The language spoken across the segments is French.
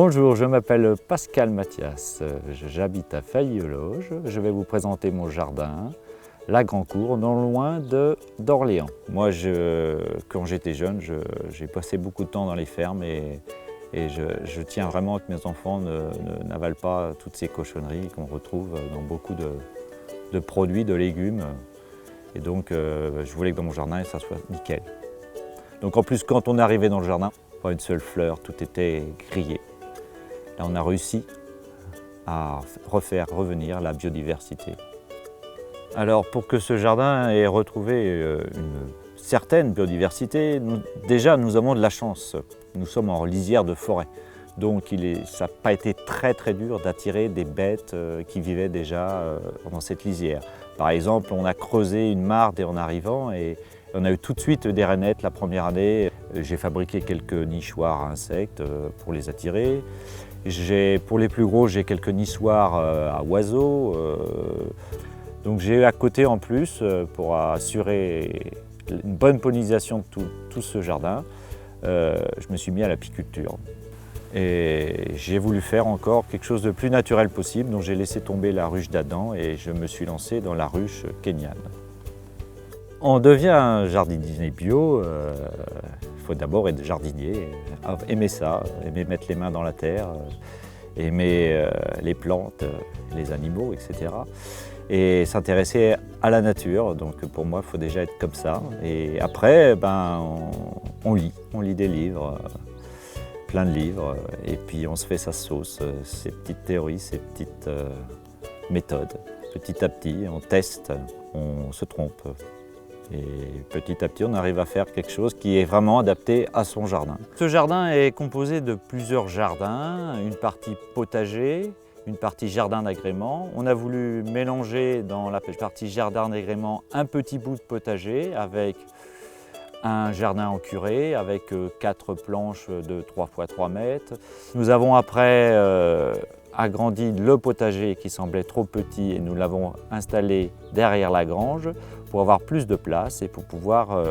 Bonjour, je m'appelle Pascal Mathias, j'habite à Failly-aux-Loges. Je vais vous présenter mon jardin, la Grand Cour, non loin d'Orléans. Moi, quand j'étais jeune, j'ai passé beaucoup de temps dans les fermes et je tiens vraiment à que mes enfants n'avalent pas toutes ces cochonneries qu'on retrouve dans beaucoup de produits, de légumes. Et donc, je voulais que dans mon jardin, ça soit nickel. Donc en plus, quand on est arrivé dans le jardin, pas une seule fleur, tout était grillé. Là, on a réussi à refaire revenir la biodiversité. Alors, pour que ce jardin ait retrouvé une certaine biodiversité, nous avons de la chance. Nous sommes en lisière de forêt. Donc, ça n'a pas été très dur d'attirer des bêtes qui vivaient déjà dans cette lisière. Par exemple, on a creusé une mare dès en arrivant et on a eu tout de suite des rainettes la première année. J'ai fabriqué quelques nichoirs à insectes pour les attirer. Pour les plus gros, j'ai quelques nichoirs à oiseaux. Donc j'ai à côté en plus, pour assurer une bonne pollinisation de tout ce jardin, je me suis mis à l'apiculture. Et j'ai voulu faire encore quelque chose de plus naturel possible, donc j'ai laissé tomber la ruche d'Adam et je me suis lancé dans la ruche kényane. On devient un jardinier bio, il faut d'abord être jardinier, aimer ça, aimer mettre les mains dans la terre, aimer les plantes, les animaux, etc. Et s'intéresser à la nature, donc pour moi il faut déjà être comme ça. Et après, on lit des livres, plein de livres, et puis on se fait sa sauce, ses petites théories, ses petites méthodes. Petit à petit, on teste, on se trompe. Et petit à petit, on arrive à faire quelque chose qui est vraiment adapté à son jardin. Ce jardin est composé de plusieurs jardins, une partie potager, une partie jardin d'agrément. On a voulu mélanger dans la partie jardin d'agrément un petit bout de potager avec un jardin en curé avec 4 planches de 3 x 3 mètres. Nous avons après agrandi le potager qui semblait trop petit et nous l'avons installé derrière la grange pour avoir plus de place et pour pouvoir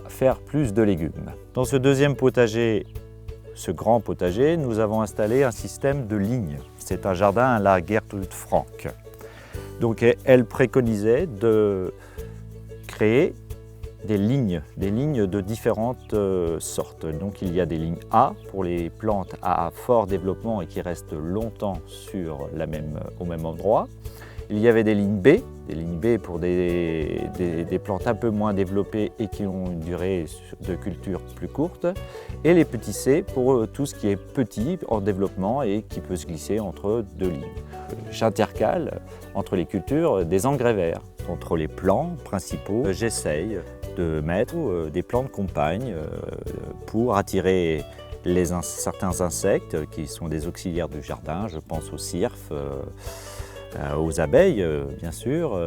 faire plus de légumes. Dans ce deuxième potager, ce grand potager, nous avons installé un système de lignes. C'est un jardin à la Gertrude Frank. Donc elle préconisait de créer des lignes de différentes sortes. Donc il y a des lignes A pour les plantes à fort développement et qui restent longtemps au même endroit. Il y avait des lignes B pour des plantes un peu moins développées et qui ont une durée de culture plus courte. Et les petits C pour tout ce qui est petit en développement et qui peut se glisser entre deux lignes. J'intercale entre les cultures des engrais verts. Entre les plants principaux, j'essaye de mettre des plantes compagnes pour attirer certains insectes qui sont des auxiliaires du jardin. Je pense aux cirfes, aux abeilles bien sûr,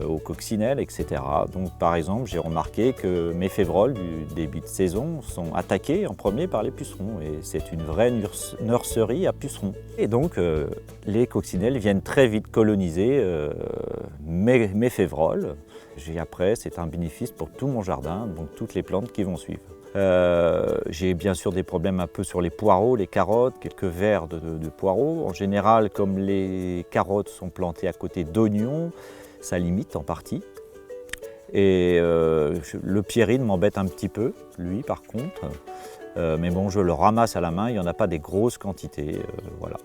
aux coccinelles, etc. Donc par exemple, j'ai remarqué que mes févroles du début de saison sont attaqués en premier par les pucerons et c'est une vraie nurserie à pucerons. Et donc les coccinelles viennent très vite coloniser mes févroles. Après, c'est un bénéfice pour tout mon jardin, donc toutes les plantes qui vont suivre. J'ai bien sûr des problèmes un peu sur les poireaux, les carottes, quelques vers de poireaux. En général, comme les carottes sont plantées à côté d'oignons, ça limite en partie. Et le pierrine m'embête un petit peu, lui par contre. Mais bon, je le ramasse à la main, il n'y en a pas des grosses quantités. Voilà.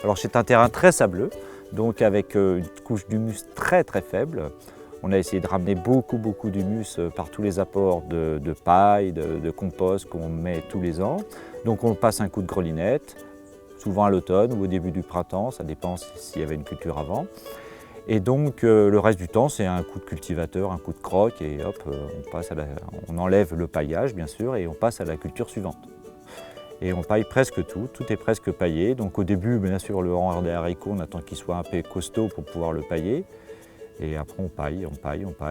Alors c'est un terrain très sableux, donc avec une couche d'humus très faible. On a essayé de ramener beaucoup d'humus par tous les apports de paille, de compost qu'on met tous les ans. Donc on passe un coup de grelinette, souvent à l'automne ou au début du printemps, ça dépend s'il y avait une culture avant. Et donc le reste du temps, c'est un coup de cultivateur, un coup de croc et hop, on enlève le paillage bien sûr et on passe à la culture suivante. Et on paille presque tout est presque paillé. Donc au début, bien sûr, le rang des haricots, on attend qu'il soit un peu costaud pour pouvoir le pailler. Et après on paille.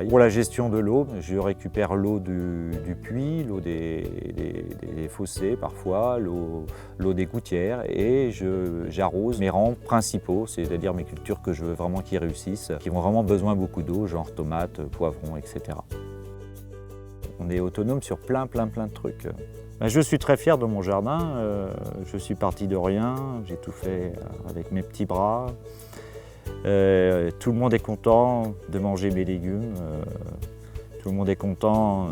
Pour la gestion de l'eau, je récupère l'eau du puits, l'eau des fossés parfois, l'eau des gouttières et j'arrose mes rangs principaux, c'est-à-dire mes cultures que je veux vraiment qu'ils réussissent, qui ont vraiment besoin beaucoup d'eau, genre tomates, poivrons, etc. On est autonome sur plein de trucs. Ben, je suis très fier de mon jardin. Je suis parti de rien, j'ai tout fait avec mes petits bras. Tout le monde est content de manger mes légumes. Tout le monde est content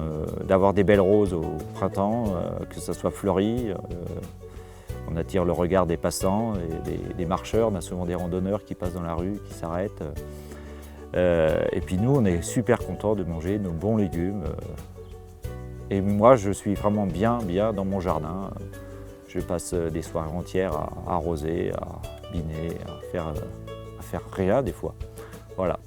d'avoir des belles roses au printemps, que ça soit fleuri. On attire le regard des passants et des marcheurs. On a souvent des randonneurs qui passent dans la rue, qui s'arrêtent. Et puis nous, on est super contents de manger nos bons légumes. Et moi, je suis vraiment bien dans mon jardin. Je passe des soirées entières à arroser, à biner, à faire rien des fois. Voilà.